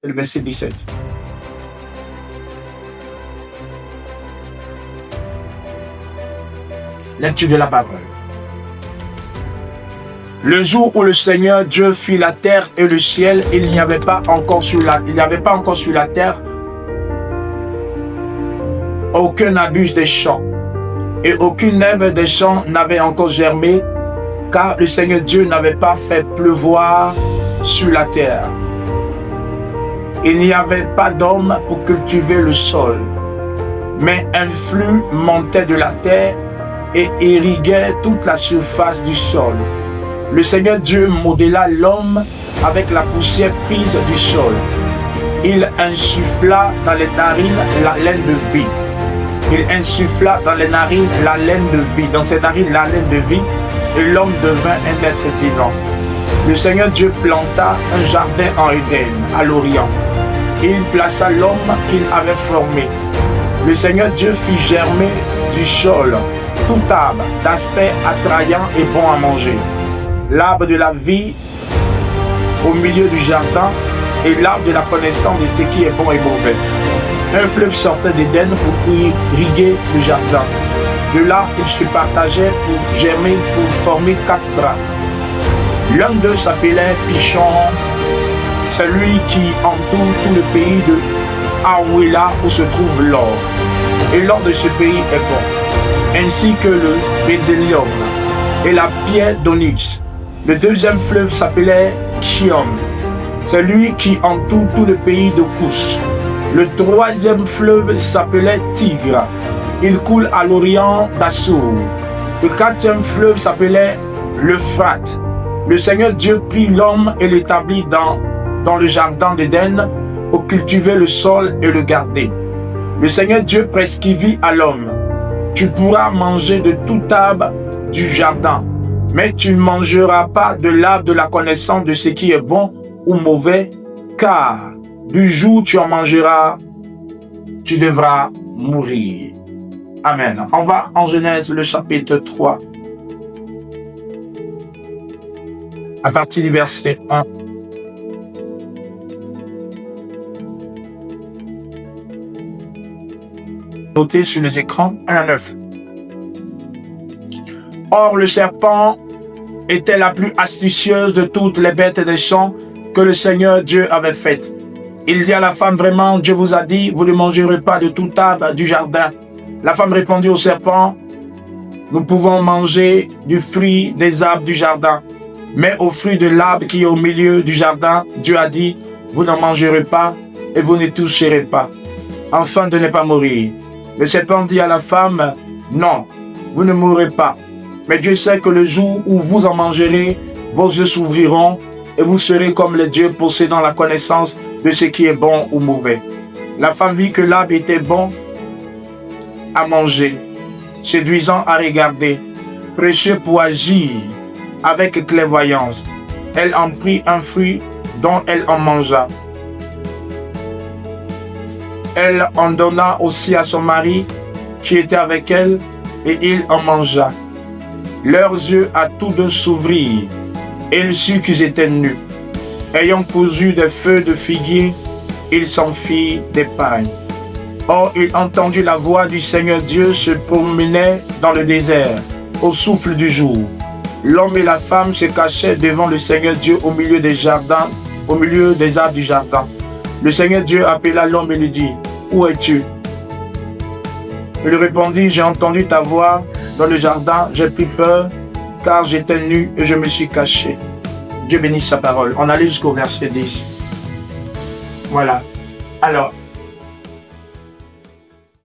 le verset 17. Lecture de la parole. Le jour où le Seigneur Dieu fit la terre et le ciel, il n'y avait pas encore sur la terre aucun arbuste des champs, et aucune herbe des champs n'avait encore germé, car le Seigneur Dieu n'avait pas fait pleuvoir sur la terre. Il n'y avait pas d'homme pour cultiver le sol, mais un flux montait de la terre et irriguait toute la surface du sol. Le Seigneur Dieu modéla l'homme avec la poussière prise du sol. Il insuffla dans les narines la laine de vie. Il insuffla dans les narines la laine de vie, dans ses narines la laine de vie, et l'homme devint un être vivant. Le Seigneur Dieu planta un jardin en Éden, à l'Orient. Il plaça l'homme qu'il avait formé. Le Seigneur Dieu fit germer du sol tout arbre d'aspect attrayant et bon à manger. L'arbre de la vie au milieu du jardin et l'arbre de la connaissance de ce qui est bon et mauvais. Un fleuve sortait d'Éden pour irriguer le jardin. De là, il se partageait pour germer, pour former 4 bras. L'un d'eux s'appelait Pichon, celui qui entoure tout le pays de Haouila où se trouve l'or. Et l'or de ce pays est bon, ainsi que le bédélium et la pierre d'onyx. Le deuxième fleuve s'appelait Chiom, celui qui entoure tout le pays de Couche. Le troisième fleuve s'appelait Tigre. Il coule à l'orient d'Assur. Le quatrième fleuve s'appelait l'Euphrate. Le Seigneur Dieu prit l'homme et l'établit dans le jardin d'Éden pour cultiver le sol et le garder. Le Seigneur Dieu prescrivit à l'homme: tu pourras manger de tout arbre du jardin, mais tu ne mangeras pas de l'arbre de la connaissance de ce qui est bon ou mauvais, car du jour où tu en mangeras, tu devras mourir. Amen. On va en Genèse, le chapitre 3, à partir du verset 1. Notez sur les écrans 1 à 9. Or, le serpent était la plus astucieuse de toutes les bêtes des champs que le Seigneur Dieu avait faites. Il dit à la femme: vraiment, Dieu vous a dit, vous ne mangerez pas de tout arbre du jardin. La femme répondit au serpent: nous pouvons manger du fruit des arbres du jardin, mais au fruit de l'arbre qui est au milieu du jardin, Dieu a dit: vous n'en mangerez pas et vous ne toucherez pas, afin de ne pas mourir. Le serpent dit à la femme: non, vous ne mourrez pas. Mais Dieu sait que le jour où vous en mangerez, vos yeux s'ouvriront et vous serez comme les dieux, possédant la connaissance de ce qui est bon ou mauvais. La femme vit que l'arbre était bon à manger, séduisant à regarder, précieux pour agir avec clairvoyance. Elle en prit un fruit dont elle en mangea. Elle en donna aussi à son mari qui était avec elle, et il en mangea. Leurs yeux à tous deux s'ouvrirent, et ils surent qu'ils étaient nus. Ayant cousu des feuilles de figuier, ils s'enfuirent des pagnes. Or, il entendit la voix du Seigneur Dieu se promener dans le désert, au souffle du jour. L'homme et la femme se cachaient devant le Seigneur Dieu au milieu des jardins, au milieu des arbres du jardin. Le Seigneur Dieu appela l'homme et lui dit: où es-tu? Il répondit: j'ai entendu ta voix dans le jardin, j'ai pris peur, car j'étais nu et je me suis caché. Dieu bénisse sa parole. On allait jusqu'au verset 10. Voilà. Alors,